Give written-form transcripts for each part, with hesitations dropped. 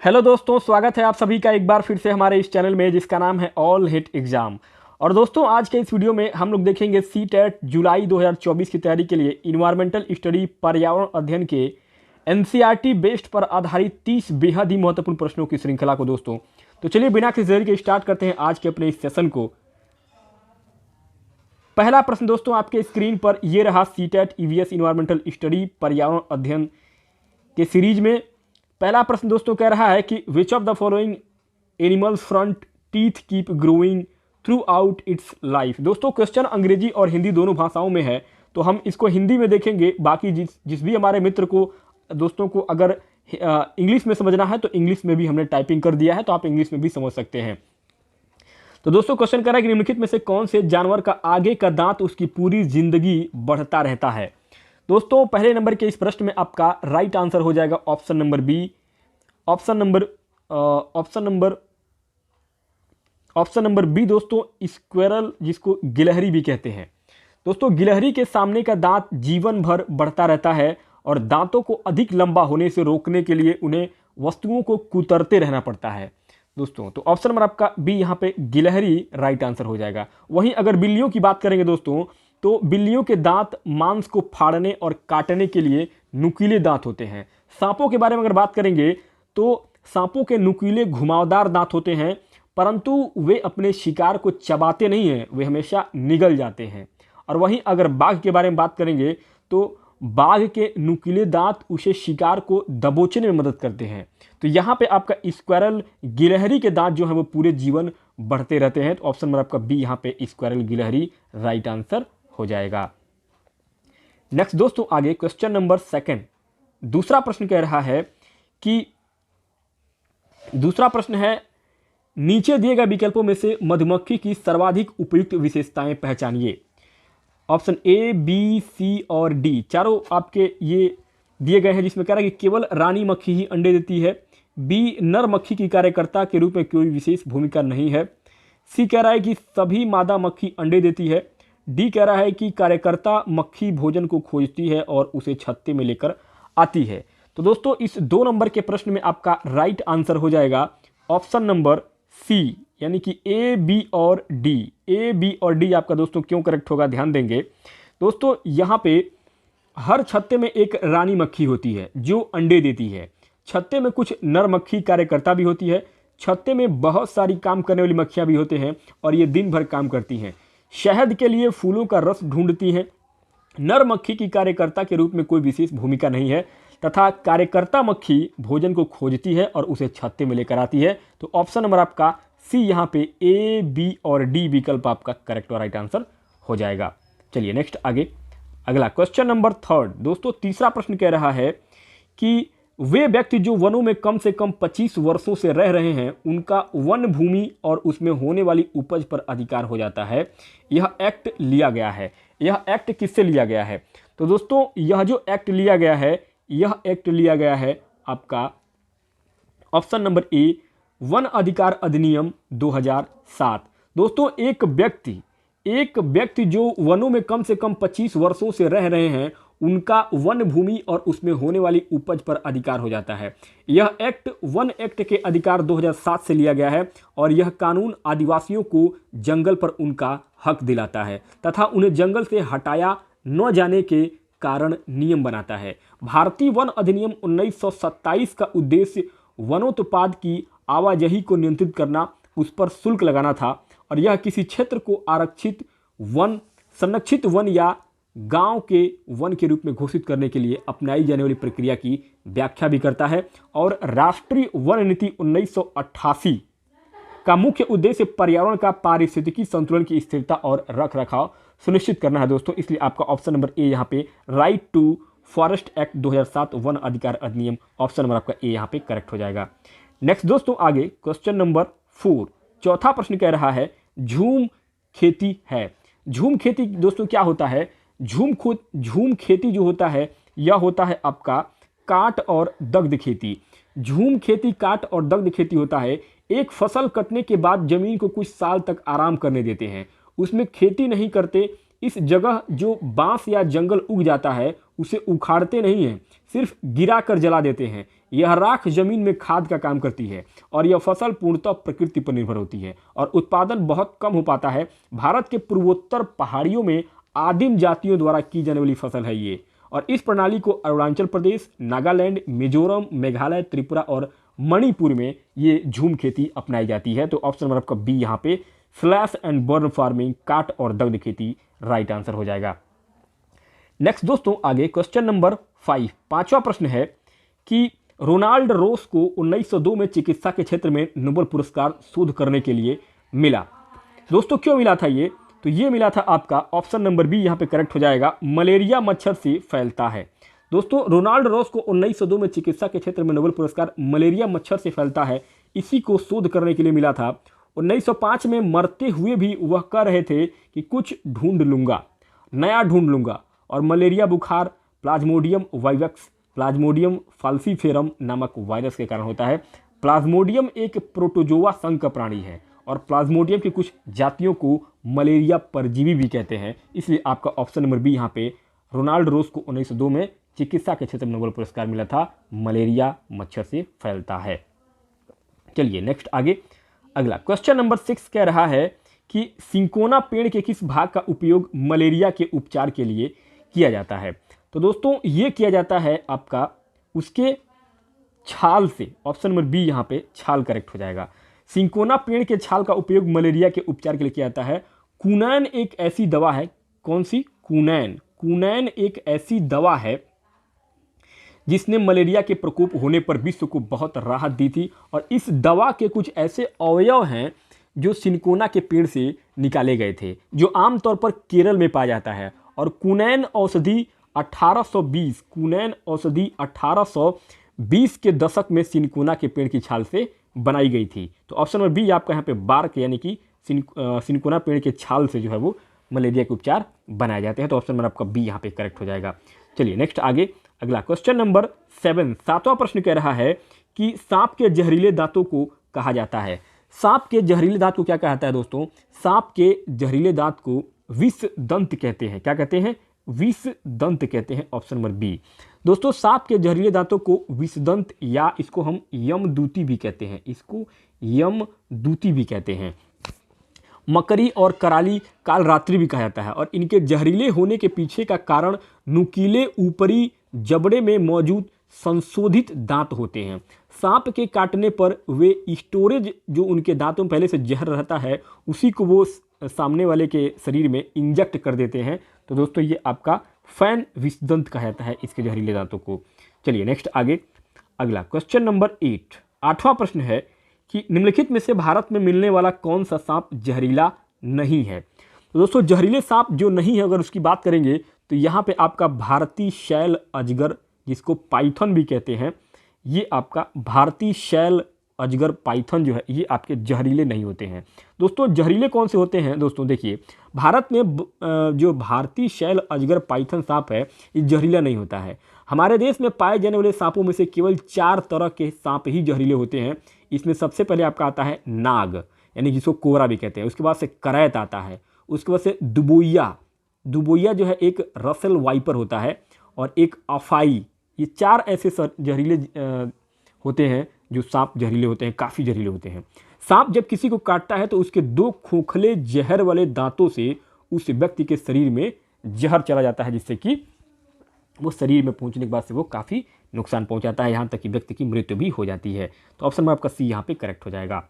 Hello दोस्तों, स्वागत है आप सभी का एक बार फिर से हमारे इस चैनल में जिसका नाम है ऑल हिट एग्जाम। और दोस्तों आज के इस वीडियो में हम लोग देखेंगे सीटेट जुलाई 2024 की तैयारी के लिए इन्वायरमेंटल स्टडी पर्यावरण अध्ययन के एनसीईआरटी बेस्ड पर आधारित 30 बेहद ही महत्वपूर्ण प्रश्नों की श्रृंखला को। दोस्तों तो चलिए बिना किसी देरी के स्टार्ट करते हैं आज के अपने इस सेशन को। पहला प्रश्न दोस्तों आपके स्क्रीन पर यह रहा, सीटेट ईवीएस इन्वायरमेंटल स्टडी पर्यावरण अध्ययन के सीरीज में पहला प्रश्न दोस्तों कह रहा है कि which of the following animals front teeth keep growing through out it's life. दोस्तों क्वेश्चन अंग्रेजी और हिंदी दोनों भाषाओं में है, तो हम इसको हिंदी में देखेंगे। बाकी जिस भी हमारे मित्र को दोस्तों को अगर इंग्लिश में समझना है तो इंग्लिश में भी हमने टाइपिंग कर दिया है, तो आप इंग्लिश में भी समझ सकते हैं। तो दोस्तों क्वेश्चन कह रहा है कि निम्नलिखित में से कौन से जानवर का आगे का दांत उसकी पूरी जिंदगी बढ़ता रहता है। दोस्तों पहले नंबर के इस प्रश्न में आपका राइट आंसर हो जाएगा option number B. Option number B दोस्तों, स्क्वेरल, जिसको गिलहरी भी कहते हैं। दोस्तों गिलहरी के सामने का दांत जीवन भर बढ़ता रहता है और दांतों को अधिक लंबा होने से रोकने के लिए उन्हें वस्तुओं को कुतरते रहना पड़ता है। दोस्तों तो ऑप्शन नंबर आपका बी यहाँ पे गिलहरी राइट आंसर हो जाएगा। वहीं अगर बिल्लियों की बात करेंगे दोस्तों, तो बिल्लियों के दांत मांस को फाड़ने और काटने के लिए नुकीले दांत होते हैं। सांपों के बारे में अगर बात करेंगे तो सांपों के नुकीले घुमावदार दांत होते हैं, परंतु वे अपने शिकार को चबाते नहीं हैं, वे हमेशा निगल जाते हैं। और वहीं अगर बाघ के बारे में बात करेंगे तो बाघ के नुकीले दांत उसे शिकार को दबोचने में मदद करते हैं। तो यहाँ पे आपका स्क्वायरल गिलहरी के दांत जो है वो पूरे जीवन बढ़ते रहते हैं। तो ऑप्शन नंबर आपका बी यहाँ पे स्क्वायरल गिलहरी राइट आंसर हो जाएगा। नेक्स्ट दोस्तों आगे क्वेश्चन नंबर सेकंड, दूसरा प्रश्न कह रहा है कि दूसरा प्रश्न है, नीचे दिए गए विकल्पों में से मधुमक्खी की सर्वाधिक उपयुक्त विशेषताएं पहचानिए। ऑप्शन ए, बी, सी और डी चारों आपके ये दिए गए हैं, जिसमें कह रहा है कि केवल रानी मक्खी ही अंडे देती है। बी, नर मक्खी की कार्यकर्ता के रूप में कोई विशेष भूमिका नहीं है। सी कह रहा है कि सभी मादा मक्खी अंडे देती है। डी कह रहा है कि कार्यकर्ता मक्खी भोजन को खोजती है और उसे छत्ते में लेकर आती है। तो दोस्तों इस 2 नंबर के प्रश्न में आपका राइट आंसर हो जाएगा ऑप्शन नंबर सी, यानी कि ए, बी और डी। ए, बी और डी आपका दोस्तों क्यों करेक्ट होगा, ध्यान देंगे। दोस्तों यहाँ पे हर छत्ते में एक रानी मक्खी होती है जो अंडे देती है। छत्ते में कुछ नर मक्खी कार्यकर्ता भी होती है। छत्ते में बहुत सारी काम करने वाली मक्खियाँ भी होते हैं और ये दिन भर काम करती हैं। शहद के लिए फूलों का रस ढूंढती हैं। नर मक्खी की कार्यकर्ता के रूप में कोई विशेष भूमिका नहीं है तथा कार्यकर्ता मक्खी भोजन को खोजती है और उसे छत्ते में लेकर आती है। तो ऑप्शन नंबर आपका सी यहाँ पे ए, बी और डी विकल्प आपका करेक्ट और राइट आंसर हो जाएगा। चलिए नेक्स्ट आगे अगला क्वेश्चन नंबर थर्ड। दोस्तों तीसरा प्रश्न कह रहा है कि वे व्यक्ति जो वनों में कम से कम 25 वर्षों से रह रहे हैं उनका वन भूमि और उसमें होने वाली उपज पर अधिकार हो जाता है। यह एक्ट लिया गया है। यह एक्ट किससे लिया गया है? तो दोस्तों यह जो एक्ट लिया गया है, यह एक्ट लिया गया है आपका ऑप्शन नंबर ए, वन अधिकार अधिनियम 2007। दोस्तों एक व्यक्ति जो वनों में कम से कम 25 वर्षों से रह रहे हैं उनका वन भूमि और उसमें होने वाली उपज पर अधिकार हो जाता है। यह एक्ट वन एक्ट के अधिकार 2007 से लिया गया है और यह कानून आदिवासियों को जंगल पर उनका हक दिलाता है तथा उन्हें जंगल से हटाया न जाने के कारण नियम बनाता है। भारतीय वन अधिनियम 1927 का उद्देश्य वनोत्पाद की आवाजाही को नियंत्रित करना, उस पर शुल्क लगाना था और यह किसी क्षेत्र को आरक्षित वन, संरक्षित वन या गांव के वन के रूप में घोषित करने के लिए अपनाई जाने वाली प्रक्रिया की व्याख्या भी करता है। और राष्ट्रीय वन नीति 1988 का मुख्य उद्देश्य पर्यावरण का पारिस्थितिकी संतुलन की स्थिरता और रख रखाव सुनिश्चित करना है दोस्तों। इसलिए आपका ऑप्शन नंबर ए यहाँ पे राइट टू फॉरेस्ट एक्ट 2007 वन अधिकार अधिनियम, ऑप्शन नंबर आपका ए यहाँ पे करेक्ट हो जाएगा। नेक्स्ट दोस्तों आगे क्वेश्चन नंबर 4, चौथा प्रश्न कह रहा है झूम खेती है। झूम खेती दोस्तों क्या होता है? झूम खेती जो होता है यह होता है आपका काट और दग्ध खेती। झूम खेती काट और दग्ध खेती होता है। एक फसल कटने के बाद जमीन को कुछ साल तक आराम करने देते हैं, उसमें खेती नहीं करते, इस जगह जो बांस या जंगल उग जाता है उसे उखाड़ते नहीं हैं, सिर्फ गिरा कर जला देते हैं। यह राख जमीन में खाद का काम करती है और यह फसल पूर्णतः प्रकृति पर निर्भर होती है और उत्पादन बहुत कम हो पाता है। भारत के पूर्वोत्तर पहाड़ियों में आदिम जातियों द्वारा की जाने वाली फसल है ये, और इस प्रणाली को अरुणाचल प्रदेश, नागालैंड, मिजोरम, मेघालय, त्रिपुरा और मणिपुर में ये झूम खेती अपनाई जाती है। तो ऑप्शन नंबर आपका बी यहाँ पे स्लैश एंड बर्न फार्मिंग, काट और दग्ध खेती राइट आंसर हो जाएगा। नेक्स्ट दोस्तों आगे क्वेश्चन नंबर 5, पांचवा प्रश्न है कि रोनाल्ड रोस को 1902 में चिकित्सा के क्षेत्र में नोबेल पुरस्कार शोध करने के लिए मिला। दोस्तों क्यों मिला था ये? तो ये मिला था आपका ऑप्शन नंबर बी यहाँ पे करेक्ट हो जाएगा, मलेरिया मच्छर से फैलता है। दोस्तों रोनाल्ड रोस को 1902 में चिकित्सा के क्षेत्र में नोबेल पुरस्कार मलेरिया मच्छर से फैलता है, इसी को शोध करने के लिए मिला था। 1905 में मरते हुए भी वह कह रहे थे कि कुछ ढूंढ लूंगा, नया ढूंढ लूंगा, और मलेरिया बुखार प्लाज्मोडियम वाइवक्स, प्लाज्मोडियम फाल्सीफेरम नामक वायरस के कारण होता है। प्लाज्मोडियम एक प्रोटोजोआ संघ का प्राणी है और प्लाज्मोडियम की कुछ जातियों को मलेरिया परजीवी भी कहते हैं, इसलिए आपका ऑप्शन नंबर बी यहाँ पे रोनाल्ड रोस को 1902 में चिकित्सा के क्षेत्र में नोबेल पुरस्कार मिला था, मलेरिया मच्छर से फैलता है। चलिए नेक्स्ट आगे अगला क्वेश्चन नंबर 6 कह रहा है कि सिंकोना पेड़ के किस भाग का उपयोग मलेरिया के उपचार के लिए किया जाता है? तो दोस्तों ये किया जाता है आपका उसके छाल से, ऑप्शन नंबर बी यहाँ पे छाल करेक्ट हो जाएगा। सिंकोना पेड़ के छाल का उपयोग मलेरिया के उपचार के लिए किया जाता है। कुनैन एक ऐसी दवा है, कौन सी? कुनैन। कुनैन एक ऐसी दवा है जिसने मलेरिया के प्रकोप होने पर विश्व को बहुत राहत दी थी, और इस दवा के कुछ ऐसे अवयव हैं जो सिंकोना के पेड़ से निकाले गए थे, जो आमतौर पर केरल में पाया जाता है। और कुनैन औषधि 1820, कुनैन औषधि 1820 के दशक में सिंकोना के पेड़ की छाल से बनाई गई थी। तो ऑप्शन नंबर बी आपका यहाँ पे बार्क यानी कि सिंकोना पेड़ के छाल से जो है वो मलेरिया के उपचार बनाए जाते हैं। तो ऑप्शन नंबर आपका बी यहाँ पे करेक्ट हो जाएगा। चलिए नेक्स्ट आगे अगला क्वेश्चन नंबर 7, सातवां प्रश्न कह रहा है कि सांप के जहरीले दांतों को कहा जाता है। सांप के जहरीले दांत को क्या कहा जाता है दोस्तों? सांप के जहरीले दांत को विष दंत कहते हैं। क्या कहते हैं? विष दंत कहते हैं, ऑप्शन नंबर बी। दोस्तों सांप के जहरीले दांतों को विष दंत या इसको हम यमदूती भी कहते हैं, इसको यमदूती भी कहते हैं। मकरी और कराली कालरात्रि भी कहा जाता है, और इनके जहरीले होने के पीछे का कारण नुकीले ऊपरी जबड़े में मौजूद संशोधित दांत होते हैं। सांप के काटने पर वे स्टोरेज जो उनके दांतों में पहले से जहर रहता है उसी को वो सामने वाले के शरीर में इंजेक्ट कर देते हैं। तो दोस्तों ये आपका फैन विषदंत कहा जाता है इसके जहरीले दांतों को। चलिए नेक्स्ट आगे अगला क्वेश्चन नंबर 8, आठवां प्रश्न है कि निम्नलिखित में से भारत में मिलने वाला कौन सा सांप जहरीला नहीं है? तो दोस्तों जहरीले सांप जो नहीं है अगर उसकी बात करेंगे तो यहाँ पे आपका भारतीय शैल अजगर, जिसको पाइथन भी कहते हैं, ये आपका भारतीय शैल अजगर पाइथन जो है ये आपके जहरीले नहीं होते हैं। दोस्तों जहरीले कौन से होते हैं? दोस्तों देखिए भारत में जो भारतीय शैल अजगर पाइथन सांप है ये जहरीला नहीं होता है। हमारे देश में पाए जाने वाले सांपों में से केवल 4 तरह के सांप ही जहरीले होते हैं। इसमें सबसे पहले आपका आता है नाग, यानी जिसको कोबरा भी कहते हैं। उसके बाद से करैत आता है, उसके बाद से दुबोइया, दुबोइया जो है एक रसल वाइपर होता है, और एक अफाई। ये 4 ऐसे जहरीले होते हैं जो सांप जहरीले होते हैं, काफ़ी जहरीले होते हैं। सांप जब किसी को काटता है तो उसके 2 खोखले जहर वाले दांतों से उस व्यक्ति के शरीर में जहर चला जाता है, जिससे कि वो शरीर में पहुंचने के बाद से वो काफ़ी नुकसान पहुंचाता है, यहाँ तक कि व्यक्ति की मृत्यु भी हो जाती है। तो ऑप्शन में आपका सी यहाँ पे करेक्ट हो जाएगा।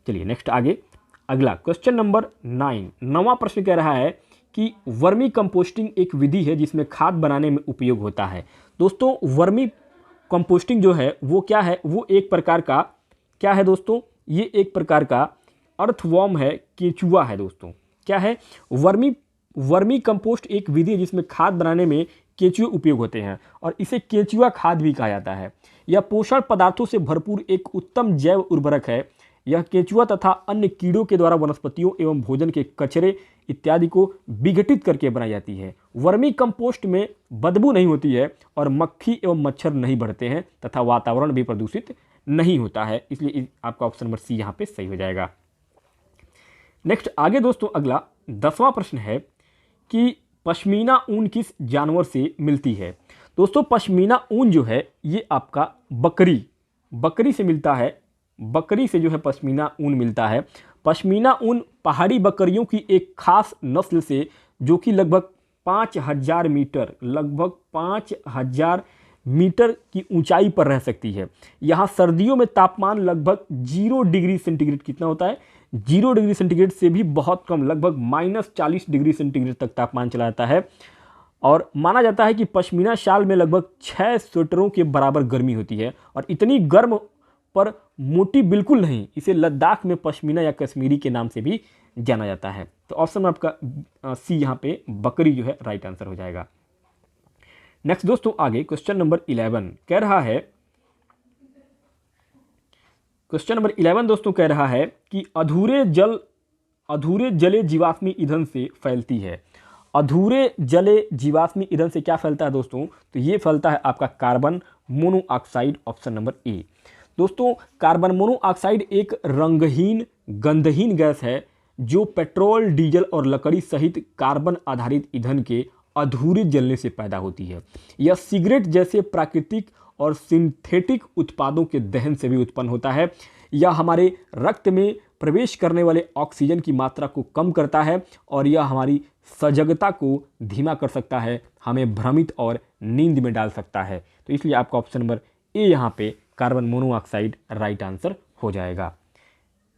चलिए नेक्स्ट आगे अगला क्वेश्चन नंबर 9, 9वां प्रश्न कह रहा है कि वर्मी कंपोस्टिंग एक विधि है जिसमें खाद बनाने में उपयोग होता है। दोस्तों वर्मी कंपोस्टिंग जो है वो क्या है? वो एक प्रकार का क्या है दोस्तों? ये एक प्रकार का अर्थवॉर्म है, केंचुआ है दोस्तों। क्या है? वर्मी कंपोस्ट एक विधि है जिसमें खाद बनाने में केंचुए उपयोग होते हैं, और इसे केंचुआ खाद भी कहा जाता है। यह पोषण पदार्थों से भरपूर एक उत्तम जैव उर्वरक है। यह केंचुआ तथा अन्य कीड़ों के द्वारा वनस्पतियों एवं भोजन के कचरे इत्यादि को विघटित करके बनाई जाती है। वर्मी कंपोस्ट में बदबू नहीं होती है और मक्खी एवं मच्छर नहीं बढ़ते हैं तथा वातावरण भी प्रदूषित नहीं होता है, इसलिए आपका ऑप्शन नंबर सी यहाँ पे सही हो जाएगा। नेक्स्ट आगे दोस्तों अगला 10वां प्रश्न है कि पश्मीना ऊन किस जानवर से मिलती है? दोस्तों पश्मीना ऊन जो है ये आपका बकरी से मिलता है। बकरी से जो है पश्मीना ऊन मिलता है। पश्मीना ऊन पहाड़ी बकरियों की एक खास नस्ल से, जो कि लगभग 5000 मीटर की ऊंचाई पर रह सकती है। यहाँ सर्दियों में तापमान लगभग 0 डिग्री सेंटीग्रेड, कितना होता है 0 डिग्री सेंटीग्रेड से भी बहुत कम, लगभग -40 डिग्री सेंटीग्रेड तक तापमान चला जाता है। और माना जाता है कि पश्मीना शाल में लगभग 6 स्वेटरों के बराबर गर्मी होती है, और इतनी गर्म पर मोटी बिल्कुल नहीं। इसे लद्दाख में पश्मीना या कश्मीरी के नाम से भी जाना जाता है। तो ऑप्शन में आपका सी यहाँ पे बकरी जो है राइट आंसर हो जाएगा। नेक्स्ट दोस्तों आगे क्वेश्चन नंबर 11 कह रहा है, क्वेश्चन नंबर 11 दोस्तों कह रहा है कि अधूरे जले जीवाश्मी ईंधन से फैलती है। अधूरे जले जीवाश्मी ईंधन से क्या फैलता है दोस्तों? तो ये फैलता है आपका carbon monoxide, option number A. दोस्तों कार्बन मोनोऑक्साइड एक रंगहीन गंधहीन गैस है जो पेट्रोल, डीजल और लकड़ी सहित कार्बन आधारित ईंधन के अधूरे जलने से पैदा होती है। यह सिगरेट जैसे प्राकृतिक और सिंथेटिक उत्पादों के दहन से भी उत्पन्न होता है। यह हमारे रक्त में प्रवेश करने वाले ऑक्सीजन की मात्रा को कम करता है, और यह हमारी सजगता को धीमा कर सकता है, हमें भ्रमित और नींद में डाल सकता है। तो इसलिए आपका ऑप्शन नंबर ए यहाँ पे कार्बन मोनोऑक्साइड राइट आंसर हो जाएगा।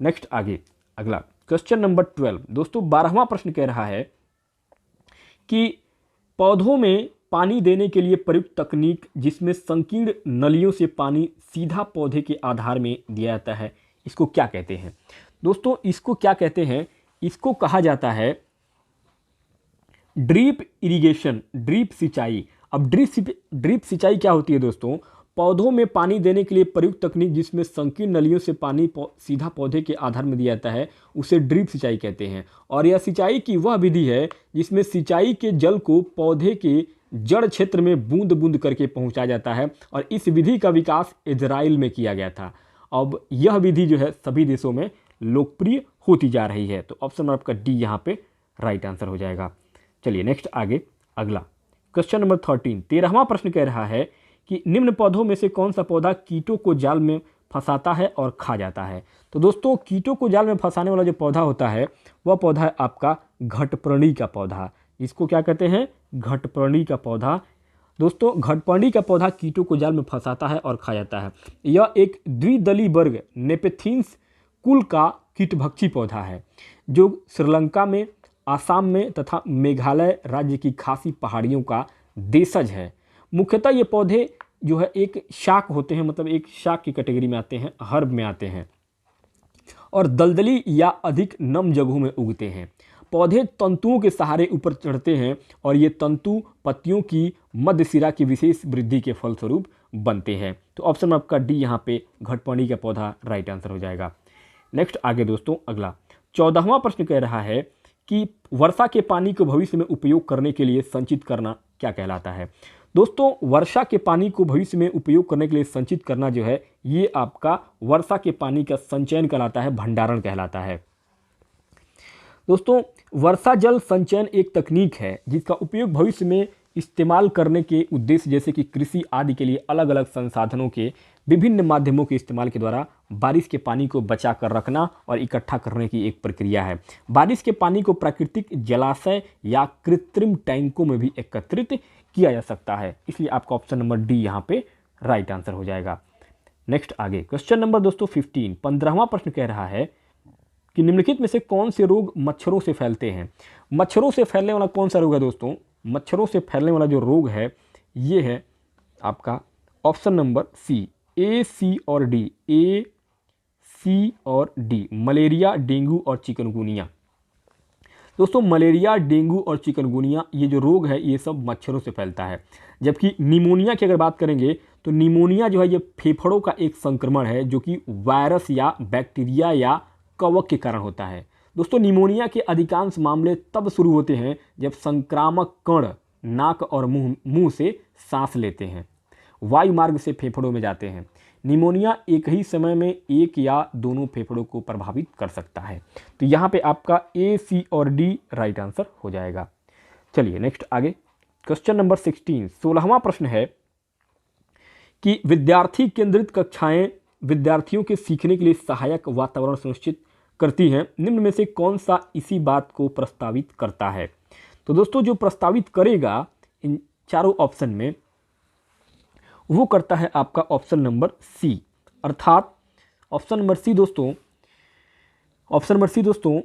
नेक्स्ट आगे अगला क्वेश्चन नंबर 12 दोस्तों 12वां प्रश्न कह रहा है कि पौधों में पानी देने के लिए प्रयुक्त तकनीक जिसमें संकीर्ण नलियों से पानी सीधा पौधे के आधार में दिया जाता है, इसको क्या कहते हैं? दोस्तों इसको क्या कहते हैं? इसको कहा जाता है ड्रिप इरिगेशन, ड्रिप सिंचाई। अब ड्रिप सिंचाई क्या होती है दोस्तों? पौधों में पानी देने के लिए प्रयुक्त तकनीक जिसमें संकीर्ण नलियों से पानी सीधा पौधे के आधार में दिया जाता है, उसे ड्रिप सिंचाई कहते हैं। और यह सिंचाई की वह विधि है जिसमें सिंचाई के जल को पौधे के जड़ क्षेत्र में बूंद बूंद करके पहुंचाया जाता है, और इस विधि का विकास इजराइल में किया गया था। अब यह विधि जो है सभी देशों में लोकप्रिय होती जा रही है। तो ऑप्शन आपका डी यहाँ पे राइट आंसर हो जाएगा। चलिए नेक्स्ट आगे अगला क्वेश्चन नंबर 13वां प्रश्न कह रहा है कि निम्न पौधों में से कौन सा पौधा कीटों को जाल में फंसाता है और खा जाता है? तो दोस्तों कीटों को जाल में फंसाने वाला जो पौधा होता है वह पौधा है आपका घटपर्णी का पौधा। इसको क्या कहते हैं? घटपर्णी का पौधा। दोस्तों घटपर्णी का पौधा कीटों को जाल में फंसाता है और खा जाता है। यह एक द्विदली वर्ग नेपेथिन्स कुल का कीटभक्षी पौधा है जो श्रीलंका में, आसाम में तथा मेघालय राज्य की खासी पहाड़ियों का देशज है। मुख्यतः ये पौधे जो है एक शाक होते हैं, मतलब एक शाक की कैटेगरी में आते हैं, हर्ब में आते हैं, और दलदली या अधिक नम जगहों में उगते हैं। पौधे तंतुओं के सहारे ऊपर चढ़ते हैं और ये तंतु पत्तियों की मध्य सिरा की विशेष वृद्धि के फलस्वरूप बनते हैं। तो ऑप्शन आपका डी यहाँ पे घटपर्णी का पौधा राइट आंसर हो जाएगा। नेक्स्ट आगे दोस्तों अगला 14वां प्रश्न कह रहा है कि वर्षा के पानी को भविष्य में उपयोग करने के लिए संचित करना क्या कहलाता है? दोस्तों वर्षा के पानी को भविष्य में उपयोग करने के लिए संचित करना जो है ये आपका वर्षा के पानी का संचयन कहलाता है, भंडारण कहलाता है। दोस्तों वर्षा जल संचयन एक तकनीक है जिसका उपयोग भविष्य में इस्तेमाल करने के उद्देश्य जैसे कि कृषि आदि के लिए अलग अलग संसाधनों के विभिन्न माध्यमों के इस्तेमाल के द्वारा बारिश के पानी को बचा कर रखना और इकट्ठा करने की एक प्रक्रिया है। बारिश के पानी को प्राकृतिक जलाशय या कृत्रिम टैंकों में भी एकत्रित किया जा सकता है। इसलिए आपका ऑप्शन नंबर डी यहाँ पे राइट आंसर हो जाएगा। नेक्स्ट आगे क्वेश्चन नंबर दोस्तों 15वां प्रश्न कह रहा है कि निम्नलिखित में से कौन से रोग मच्छरों से फैलते हैं? मच्छरों से फैलने वाला कौन सा रोग है दोस्तों? मच्छरों से फैलने वाला जो रोग है ये है आपका ऑप्शन नंबर सी, ए, सी और डी। ए, सी और डी, मलेरिया, डेंगू और चिकनगुनिया। दोस्तों मलेरिया, डेंगू और चिकनगुनिया ये जो रोग है ये सब मच्छरों से फैलता है। जबकि निमोनिया की अगर बात करेंगे तो निमोनिया जो है ये फेफड़ों का एक संक्रमण है जो कि वायरस या बैक्टीरिया या कवक के कारण होता है। दोस्तों निमोनिया के अधिकांश मामले तब शुरू होते हैं जब संक्रामक कण नाक और मुंह से सांस लेते हैं, वायु मार्ग से फेफड़ों में जाते हैं। निमोनिया एक ही समय में एक या दोनों फेफड़ों को प्रभावित कर सकता है। तो यहाँ पे आपका ए, सी और डी राइट आंसर हो जाएगा। चलिए नेक्स्ट आगे, क्वेश्चन नंबर 16, 16वां प्रश्न है कि विद्यार्थी केंद्रित कक्षाएं विद्यार्थियों के सीखने के लिए सहायक वातावरण सुनिश्चित करती हैं, निम्न में से कौन सा इसी बात को प्रस्तावित करता है। तो दोस्तों जो प्रस्तावित करेगा इन चारों ऑप्शन में, वो करता है आपका ऑप्शन नंबर सी, अर्थात ऑप्शन नंबर सी दोस्तों,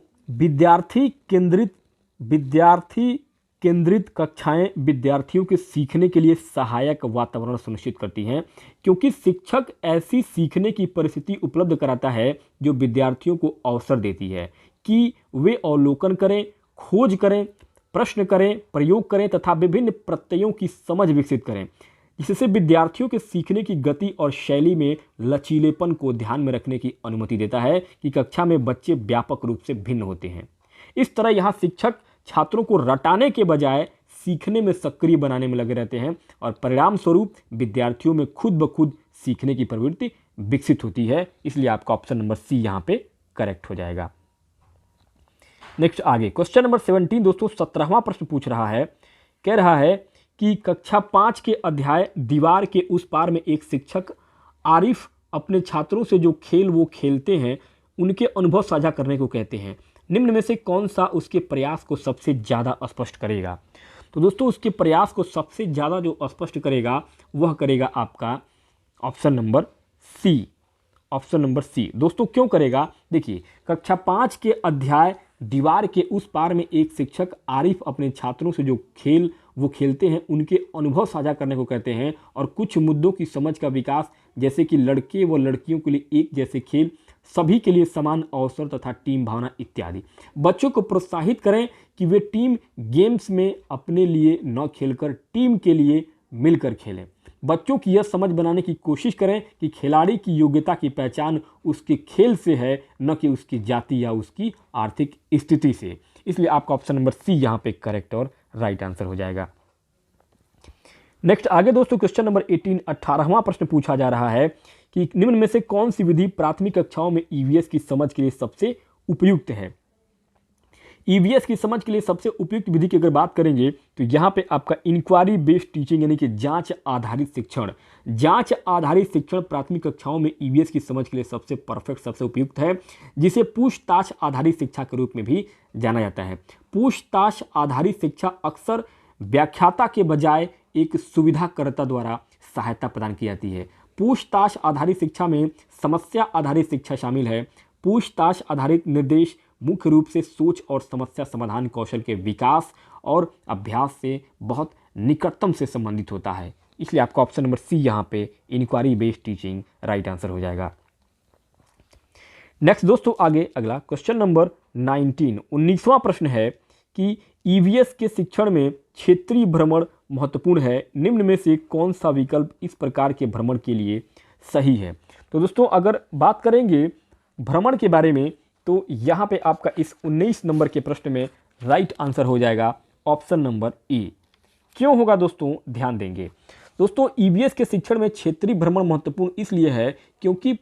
विद्यार्थी केंद्रित कक्षाएं विद्यार्थियों के सीखने के लिए सहायक वातावरण सुनिश्चित करती हैं, क्योंकि शिक्षक ऐसी सीखने की परिस्थिति उपलब्ध कराता है जो विद्यार्थियों को अवसर देती है कि वे अवलोकन करें, खोज करें, प्रश्न करें, प्रयोग करें तथा विभिन्न प्रत्ययों की समझ विकसित करें, जिससे विद्यार्थियों के सीखने की गति और शैली में लचीलेपन को ध्यान में रखने की अनुमति देता है कि कक्षा में बच्चे व्यापक रूप से भिन्न होते हैं। इस तरह यहाँ शिक्षक छात्रों को रटाने के बजाय सीखने में सक्रिय बनाने में लगे रहते हैं और परिणाम स्वरूप विद्यार्थियों में खुद ब खुद सीखने की प्रवृत्ति विकसित होती है। इसलिए आपका ऑप्शन नंबर सी यहाँ पे करेक्ट हो जाएगा। नेक्स्ट आगे, क्वेश्चन नंबर 17 दोस्तों, 17वां प्रश्न पूछ रहा है, कह रहा है कि कक्षा 5 के अध्याय दीवार के उस पार में एक शिक्षक आरिफ अपने छात्रों से जो खेल वो खेलते हैं उनके अनुभव साझा करने को कहते हैं, निम्न में से कौन सा उसके प्रयास को सबसे ज़्यादा स्पष्ट करेगा। तो दोस्तों उसके प्रयास को सबसे ज़्यादा जो स्पष्ट करेगा वह करेगा आपका option number C, option number C. दोस्तों क्यों करेगा, देखिए कक्षा 5 के अध्याय दीवार के उस पार में एक शिक्षक आरिफ अपने छात्रों से जो खेल वो खेलते हैं उनके अनुभव साझा करने को कहते हैं और कुछ मुद्दों की समझ का विकास, जैसे कि लड़के व लड़कियों के लिए एक जैसे खेल, सभी के लिए समान अवसर तथा टीम भावना इत्यादि, बच्चों को प्रोत्साहित करें कि वे टीम गेम्स में अपने लिए न खेलकर टीम के लिए मिलकर खेलें। बच्चों की यह समझ बनाने की कोशिश करें कि खिलाड़ी की योग्यता की पहचान उसके खेल से है, न कि उसकी जाति या उसकी आर्थिक स्थिति से। इसलिए आपका ऑप्शन नंबर सी यहाँ पे करेक्ट और राइट आंसर हो जाएगा। नेक्स्ट आगे दोस्तों, क्वेश्चन नंबर 18, 18वां प्रश्न पूछा जा रहा है कि निम्न में से कौन सी विधि प्राथमिक कक्षाओं में ईवीएस की समझ के लिए सबसे उपयुक्त है। ईवीएस की समझ के लिए सबसे उपयुक्त विधि की अगर बात करेंगे तो यहाँ पे आपका इंक्वायरी बेस्ड टीचिंग यानी कि जांच आधारित शिक्षण प्राथमिक कक्षाओं में ईवीएस की समझ के लिए सबसे परफेक्ट, सबसे उपयुक्त है, जिसे पूछताछ आधारित शिक्षा के रूप में भी जाना जाता है। पूछताछ आधारित शिक्षा अक्सर व्याख्याता के बजाय एक सुविधाकर्ता द्वारा सहायता प्रदान की जाती है। पूछताछ आधारित शिक्षा में समस्या आधारित शिक्षा शामिल है। पूछताछ आधारित निर्देश मुख्य रूप से सोच और समस्या समाधान कौशल के विकास और अभ्यास से बहुत निकटतम से संबंधित होता है। इसलिए आपका ऑप्शन नंबर सी यहाँ पे inquiry based teaching right answer हो जाएगा। नेक्स्ट दोस्तों आगे अगला क्वेश्चन नंबर 19, 19वां प्रश्न है कि ईवीएस के शिक्षण में क्षेत्रीय भ्रमण महत्वपूर्ण है, निम्न में से कौन सा विकल्प इस प्रकार के भ्रमण के लिए सही है। तो दोस्तों अगर बात करेंगे भ्रमण के बारे में तो यहाँ पे आपका इस 19 नंबर के प्रश्न में राइट आंसर हो जाएगा ऑप्शन नंबर ए। क्यों होगा दोस्तों, ध्यान देंगे। दोस्तों ईवीएस के शिक्षण में क्षेत्रीय भ्रमण महत्वपूर्ण इसलिए है क्योंकि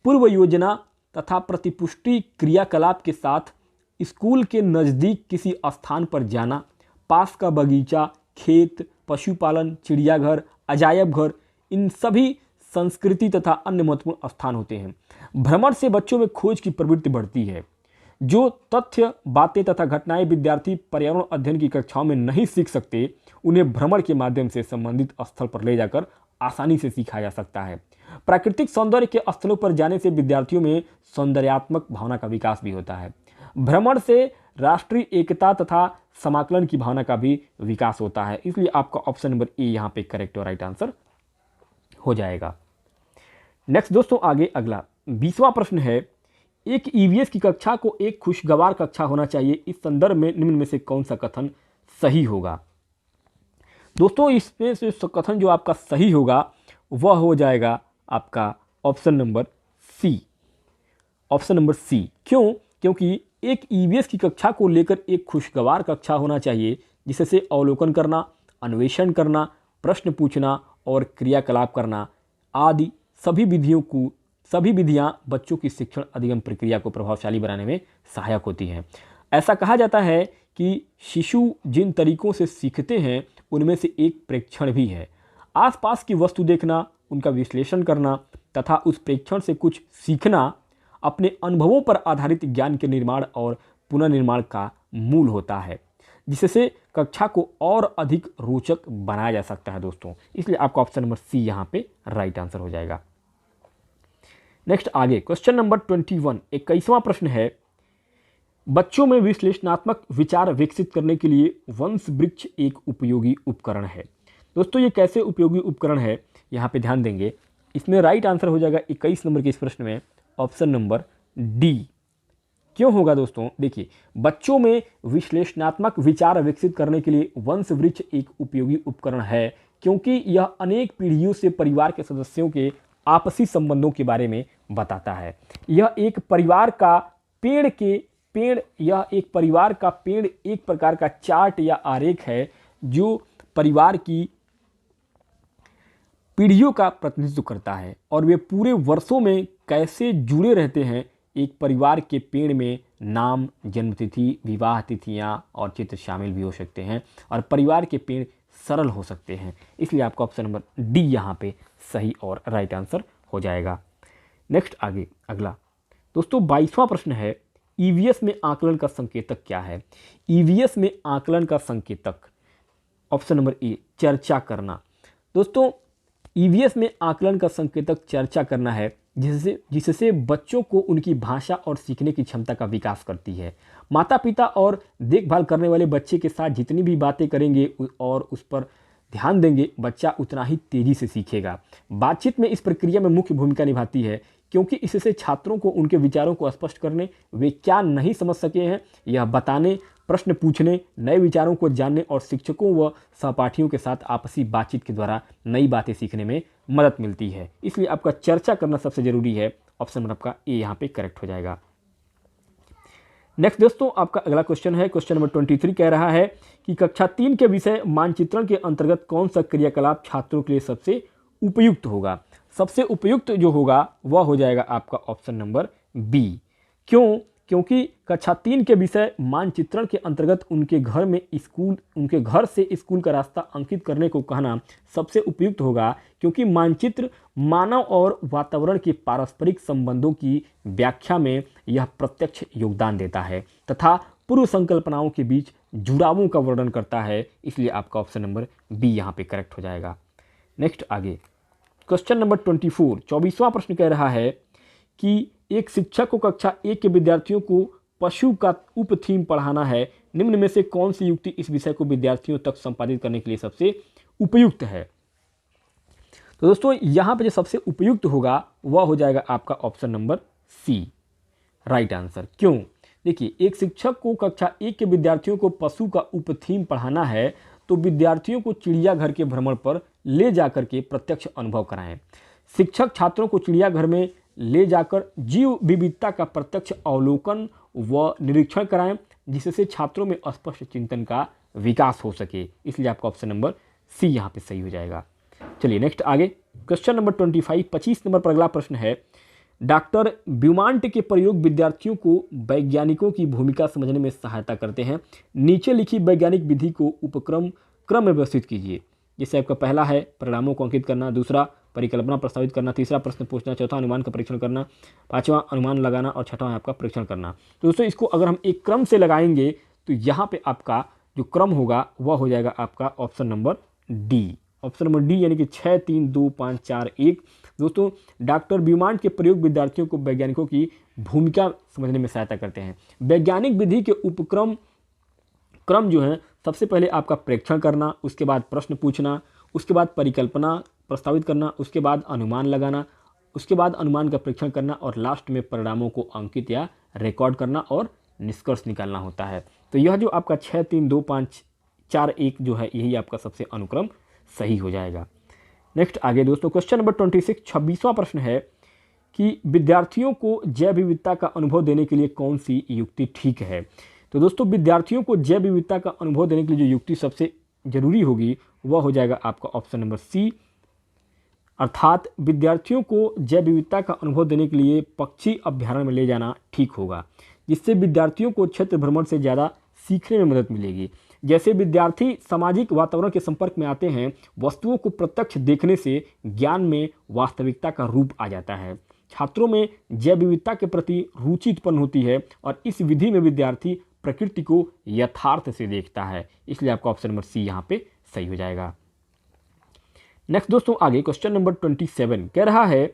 पूर्व योजना तथा प्रतिपुष्टि क्रियाकलाप के साथ स्कूल के नज़दीक किसी स्थान पर जाना, पास का बगीचा, खेत, पशुपालन, चिड़ियाघर, अजायब घर, इन सभी संस्कृति तथा अन्य महत्वपूर्ण स्थान होते हैं। भ्रमण से बच्चों में खोज की प्रवृत्ति बढ़ती है। जो तथ्य, बातें तथा घटनाएं विद्यार्थी पर्यावरण अध्ययन की कक्षाओं में नहीं सीख सकते, उन्हें भ्रमण के माध्यम से संबंधित स्थल पर ले जाकर आसानी से सीखा जा सकता है। प्राकृतिक सौंदर्य के स्थलों पर जाने से विद्यार्थियों में सौंदर्यात्मक भावना का विकास भी होता है। भ्रमण से राष्ट्रीय एकता तथा समाकलन की भावना का भी विकास होता है। इसलिए आपका ऑप्शन नंबर ए यहाँ पे करेक्ट और राइट आंसर हो जाएगा। नेक्स्ट दोस्तों आगे अगला 20वां प्रश्न है, एक ईवीएस की कक्षा को एक खुशगवार कक्षा होना चाहिए, इस संदर्भ में निम्न में से कौन सा कथन सही होगा। दोस्तों इसमें से कथन जो आपका सही होगा वह हो जाएगा आपका option number C, option number C. क्यों, क्योंकि एक ईवीएस की कक्षा को लेकर एक खुशगवार कक्षा होना चाहिए जिससे अवलोकन करना, अन्वेषण करना, प्रश्न पूछना और क्रियाकलाप करना आदि सभी विधियां बच्चों की शिक्षण अधिगम प्रक्रिया को प्रभावशाली बनाने में सहायक होती हैं। ऐसा कहा जाता है कि शिशु जिन तरीकों से सीखते हैं उनमें से एक प्रेक्षण भी है। आसपास की वस्तु देखना, उनका विश्लेषण करना तथा उस प्रेक्षण से कुछ सीखना अपने अनुभवों पर आधारित ज्ञान के निर्माण और पुनर्निर्माण का मूल होता है, जिससे कक्षा को और अधिक रोचक बनाया जा सकता है दोस्तों। इसलिए आपका ऑप्शन नंबर सी यहाँ पे राइट आंसर हो जाएगा। नेक्स्ट आगे क्वेश्चन नंबर 21, 21वां प्रश्न है, बच्चों में विश्लेषणात्मक विचार विकसित करने के लिए वंश वृक्ष एक उपयोगी उपकरण है। दोस्तों ये कैसे उपयोगी उपकरण है यहाँ पे ध्यान देंगे। इसमें राइट आंसर हो जाएगा 21 नंबर के इस प्रश्न में ऑप्शन नंबर डी। क्यों होगा दोस्तों? देखिए, बच्चों में विश्लेषणात्मक विचार विकसित करने के लिए वंश वृक्ष एक उपयोगी उपकरण है, क्योंकि यह अनेक पीढ़ियों से परिवार के सदस्यों के आपसी संबंधों के बारे में बताता है। यह एक परिवार का पेड़ एक प्रकार का चार्ट या आरेख है जो परिवार की पीढ़ियों का प्रतिनिधित्व करता है और वे पूरे वर्षों में कैसे जुड़े रहते हैं। एक परिवार के पेड़ में नाम, जन्मतिथि, विवाह तिथियां और चित्र शामिल भी हो सकते हैं और परिवार के पेड़ सरल हो सकते हैं। इसलिए आपका ऑप्शन नंबर डी यहाँ पे सही और राइट आंसर हो जाएगा। नेक्स्ट आगे अगला दोस्तों 22वां प्रश्न है, ईवीएस में आकलन का संकेतक क्या है? ईवीएस में आकलन का संकेतक ऑप्शन नंबर ए चर्चा करना। दोस्तों ईवीएस में आकलन का संकेतक चर्चा करना है, जिससे बच्चों को उनकी भाषा और सीखने की क्षमता का विकास करती है। माता पिता और देखभाल करने वाले बच्चे के साथ जितनी भी बातें करेंगे और उस पर ध्यान देंगे, बच्चा उतना ही तेजी से सीखेगा। बातचीत में इस प्रक्रिया में मुख्य भूमिका निभाती है, क्योंकि इससे छात्रों को उनके विचारों को स्पष्ट करने, वे क्या नहीं समझ सके हैं यह बताने, प्रश्न पूछने, नए विचारों को जानने और शिक्षकों व सहपाठियों के साथ आपसी बातचीत के द्वारा नई बातें सीखने में मदद मिलती है। इसलिए आपका चर्चा करना सबसे जरूरी है। ऑप्शन नंबर आपका ए यहाँ पे करेक्ट हो जाएगा। नेक्स्ट दोस्तों आपका अगला क्वेश्चन है, क्वेश्चन नंबर 23 कह रहा है कि कक्षा 3 के विषय मानचित्रण के अंतर्गत कौन सा क्रियाकलाप छात्रों के लिए सबसे उपयुक्त होगा? सबसे उपयुक्त जो होगा वह हो जाएगा आपका ऑप्शन नंबर बी। क्यों? क्योंकि कक्षा 3 के विषय मानचित्रण के अंतर्गत उनके घर से स्कूल का रास्ता अंकित करने को कहना सबसे उपयुक्त होगा, क्योंकि मानचित्र मानव और वातावरण के पारस्परिक संबंधों की व्याख्या में यह प्रत्यक्ष योगदान देता है तथा पूर्व संकल्पनाओं के बीच जुड़ावों का वर्णन करता है। इसलिए आपका ऑप्शन नंबर बी यहाँ पे करेक्ट हो जाएगा। नेक्स्ट आगे क्वेश्चन नंबर 24, 24वां प्रश्न कह रहा है कि एक शिक्षक को कक्षा 1 के विद्यार्थियों को पशु का उप थीम पढ़ाना है। निम्न में से कौन सी युक्ति इस विषय को विद्यार्थियों तक संपादित करने के लिए सबसे उपयुक्त है? तो दोस्तों यहाँ पे जो सबसे उपयुक्त होगा वह हो जाएगा आपका option number C, right answer. क्यों? देखिए, एक शिक्षक को कक्षा 1 के विद्यार्थियों को पशु का उप थीम पढ़ाना है तो विद्यार्थियों को चिड़ियाघर के भ्रमण पर ले जाकर के प्रत्यक्ष अनुभव कराएं। शिक्षक छात्रों को चिड़ियाघर में ले जाकर जीव विविधता का प्रत्यक्ष अवलोकन व निरीक्षण कराएं, जिससे छात्रों में स्पष्ट चिंतन का विकास हो सके। इसलिए आपका ऑप्शन नंबर सी यहाँ पे सही हो जाएगा। चलिए नेक्स्ट आगे क्वेश्चन नंबर 25 नंबर पर अगला प्रश्न है, डॉक्टर ब्यूमांट के प्रयोग विद्यार्थियों को वैज्ञानिकों की भूमिका समझने में सहायता करते हैं। नीचे लिखी वैज्ञानिक विधि को क्रम में व्यवस्थित कीजिए। जैसे आपका पहला है परिणामों को अंकित करना, दूसरा परिकल्पना प्रस्तावित करना, तीसरा प्रश्न पूछना, चौथा अनुमान का परीक्षण करना, पांचवा अनुमान लगाना और छठवां आपका परीक्षण करना। तो दोस्तों इसको अगर हम एक क्रम से लगाएंगे तो यहाँ पे आपका जो क्रम होगा वह हो जाएगा आपका option number D. Option number D यानी कि 6 3 2 5 4 1। दोस्तों डॉक्टर ब्यूमांट के प्रयोग विद्यार्थियों को वैज्ञानिकों की भूमिका समझने में सहायता करते हैं। वैज्ञानिक विधि के क्रम जो है, सबसे पहले आपका प्रेक्षण करना, उसके बाद प्रश्न पूछना, उसके बाद परिकल्पना प्रस्तावित करना, उसके बाद अनुमान लगाना, उसके बाद अनुमान का परीक्षण करना और लास्ट में परिणामों को अंकित या रिकॉर्ड करना और निष्कर्ष निकालना होता है। तो यह जो आपका 6 3 2 5 4 1 जो है यही आपका सबसे अनुक्रम सही हो जाएगा। नेक्स्ट आगे दोस्तों क्वेश्चन नंबर 26 26वां प्रश्न है कि विद्यार्थियों को जैव विविधता का अनुभव देने के लिए कौन सी युक्ति ठीक है? तो दोस्तों विद्यार्थियों को जैव विविधता का अनुभव देने के लिए जो युक्ति सबसे जरूरी होगी वह हो जाएगा आपका ऑप्शन नंबर सी, अर्थात विद्यार्थियों को जैव विविधता का अनुभव देने के लिए पक्षी अभ्यारण्य में ले जाना ठीक होगा, जिससे विद्यार्थियों को क्षेत्र भ्रमण से ज़्यादा सीखने में मदद मिलेगी। जैसे विद्यार्थी सामाजिक वातावरण के संपर्क में आते हैं, वस्तुओं को प्रत्यक्ष देखने से ज्ञान में वास्तविकता का रूप आ जाता है। छात्रों में जैव विविधता के प्रति रुचि उत्पन्न होती है और इस विधि में विद्यार्थी प्रकृति को यथार्थ से देखता है। इसलिए आपका ऑप्शन नंबर सी यहाँ पे सही हो जाएगा। नेक्स्ट दोस्तों, आगे क्वेश्चन नंबर 27 कह रहा है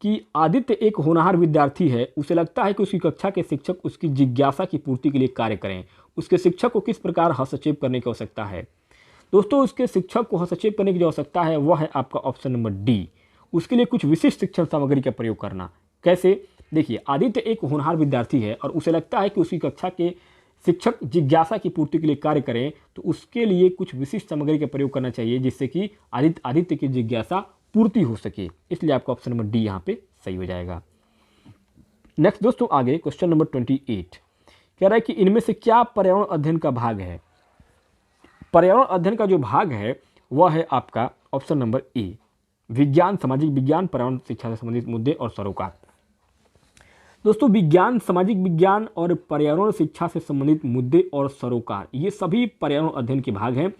कि आदित्य एक होनहार विद्यार्थी है। उसे लगता है कि उसकी कक्षा के शिक्षक उसकी जिज्ञासा की पूर्ति के लिए कार्य करें। उसके शिक्षक को किस प्रकार हस्तक्षेप करने की आवश्यकता है? दोस्तों, उसके शिक्षक को हस्तक्षेप करने की जो आवश्यकता है वह है आपका ऑप्शन नंबर डी, उसके लिए कुछ विशिष्ट शिक्षण सामग्री का प्रयोग करना। कैसे? देखिए, आदित्य एक होनहार विद्यार्थी है और उसे लगता है कि उसकी कक्षा के शिक्षक जिज्ञासा की पूर्ति के लिए कार्य करें, तो उसके लिए कुछ विशिष्ट सामग्री का प्रयोग करना चाहिए जिससे कि आदित्य की जिज्ञासा पूर्ति हो सके। इसलिए आपका ऑप्शन नंबर डी यहाँ पे सही हो जाएगा। नेक्स्ट दोस्तों, आगे क्वेश्चन नंबर 28 कह रहा है कि इनमें से क्या पर्यावरण अध्ययन का भाग है? पर्यावरण अध्ययन का जो भाग है वह है आपका ऑप्शन नंबर ए, विज्ञान, सामाजिक विज्ञान, पर्यावरण शिक्षा से संबंधित मुद्दे और सरोकार। दोस्तों, विज्ञान, सामाजिक विज्ञान और पर्यावरण शिक्षा से संबंधित मुद्दे और सरोकार, ये सभी पर्यावरण अध्ययन के भाग हैं।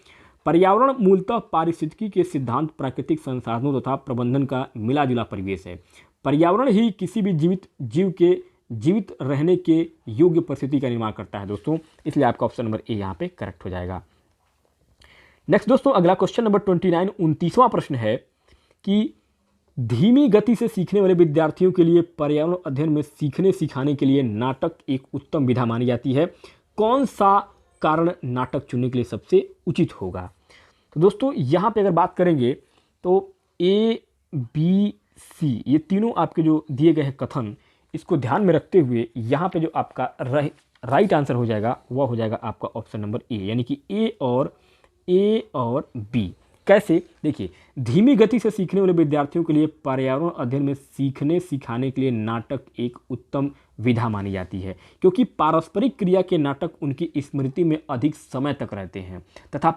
पर्यावरण मूलतः पारिस्थितिकी के सिद्धांत, प्राकृतिक संसाधनों तथा प्रबंधन का मिला जुला परिवेश है। पर्यावरण ही किसी भी जीवित जीव के जीवित रहने के योग्य परिस्थिति का निर्माण करता है दोस्तों। इसलिए आपका ऑप्शन नंबर ए यहाँ पे करेक्ट हो जाएगा। नेक्स्ट दोस्तों, अगला क्वेश्चन नंबर 29 29वां प्रश्न है कि धीमी गति से सीखने वाले विद्यार्थियों के लिए पर्यावरण अध्ययन में सीखने सिखाने के लिए नाटक एक उत्तम विधा मानी जाती है। कौन सा कारण नाटक चुनने के लिए सबसे उचित होगा? तो दोस्तों, यहाँ पे अगर बात करेंगे तो ए, बी, सी, ये तीनों आपके जो दिए गए हैं कथन, इसको ध्यान में रखते हुए यहाँ पे जो आपका राइट आंसर हो जाएगा वह हो जाएगा आपका ऑप्शन नंबर ए, यानी कि ए और बी। कैसे? देखिए, धीमी गति से सीखने वाले विद्यार्थियों के लिए पर्यावरण अध्ययन में सीखने सिखाने के लिए नाटक एक उत्तम विधा मानी जाती है, क्योंकि पारस्परिक क्रिया के नाटक उनकी स्मृति में अधिक समय तक रहते हैं तथा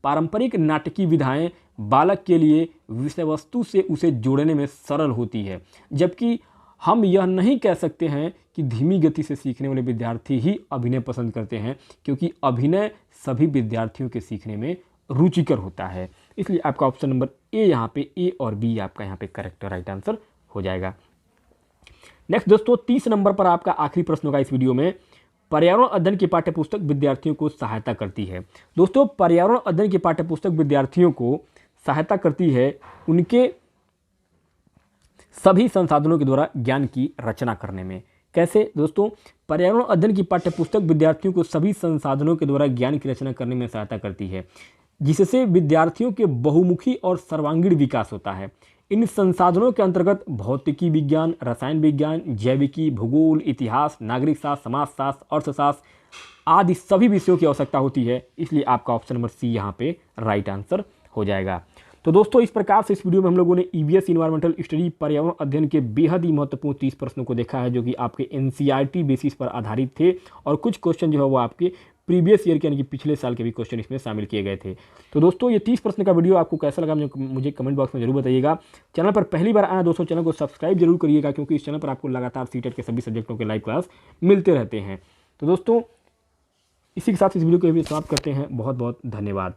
पारंपरिक नाटकीय विधाएं बालक के लिए विषय वस्तु से उसे जोड़ने में सरल होती है। जबकि हम यह नहीं कह सकते हैं कि धीमी गति से सीखने वाले विद्यार्थी ही अभिनय पसंद करते हैं, क्योंकि अभिनय सभी विद्यार्थियों के सीखने में रुचिकर होता है। इसलिए आपका ऑप्शन नंबर ए यहाँ पे, ए और बी आपका यहाँ पे करेक्ट राइट आंसर हो जाएगा। नेक्स्ट दोस्तों, 30 नंबर पर आपका आखिरी प्रश्न होगा इस वीडियो में। पर्यावरण अध्ययन की पाठ्यपुस्तक विद्यार्थियों को सहायता करती है। दोस्तों, पर्यावरण अध्ययन की पाठ्यपुस्तक विद्यार्थियों को सहायता करती है उनके सभी संसाधनों के द्वारा ज्ञान की रचना करने में। कैसे? दोस्तों, पर्यावरण अध्ययन की पाठ्यपुस्तक विद्यार्थियों को सभी संसाधनों के द्वारा ज्ञान की रचना करने में सहायता करती है, जिससे विद्यार्थियों के बहुमुखी और सर्वांगीण विकास होता है। इन संसाधनों के अंतर्गत भौतिकी विज्ञान, रसायन विज्ञान, जैविकी, भूगोल, इतिहास, नागरिक शास्त्र, समाजशास्त्र, अर्थशास्त्र आदि सभी विषयों की आवश्यकता होती है। इसलिए आपका ऑप्शन नंबर सी यहाँ पे राइट आंसर हो जाएगा। तो दोस्तों, इस प्रकार से इस वीडियो में हम लोगों ने ईवीएस इन्वायरमेंटल स्टडी पर्यावरण अध्ययन के बेहद ही महत्वपूर्ण 30 प्रश्नों को देखा है, जो कि आपके एनसीईआरटी बेसिस पर आधारित थे, और कुछ क्वेश्चन जो है वो आपके प्रीवियस ईयर के यानी कि पिछले साल के भी क्वेश्चन इसमें शामिल किए गए थे। तो दोस्तों, ये 30 प्रश्न का वीडियो आपको कैसा लगा मुझे कमेंट बॉक्स में जरूर बताइएगा। चैनल पर पहली बार आया दोस्तों, चैनल को सब्सक्राइब जरूर करिएगा, क्योंकि इस चैनल पर आपको लगातार सीटेट के सभी सब्जेक्टों के लाइव क्लास मिलते रहते हैं। तो दोस्तों, इसी के साथ इस वीडियो को भी समाप्त करते हैं। बहुत बहुत धन्यवाद।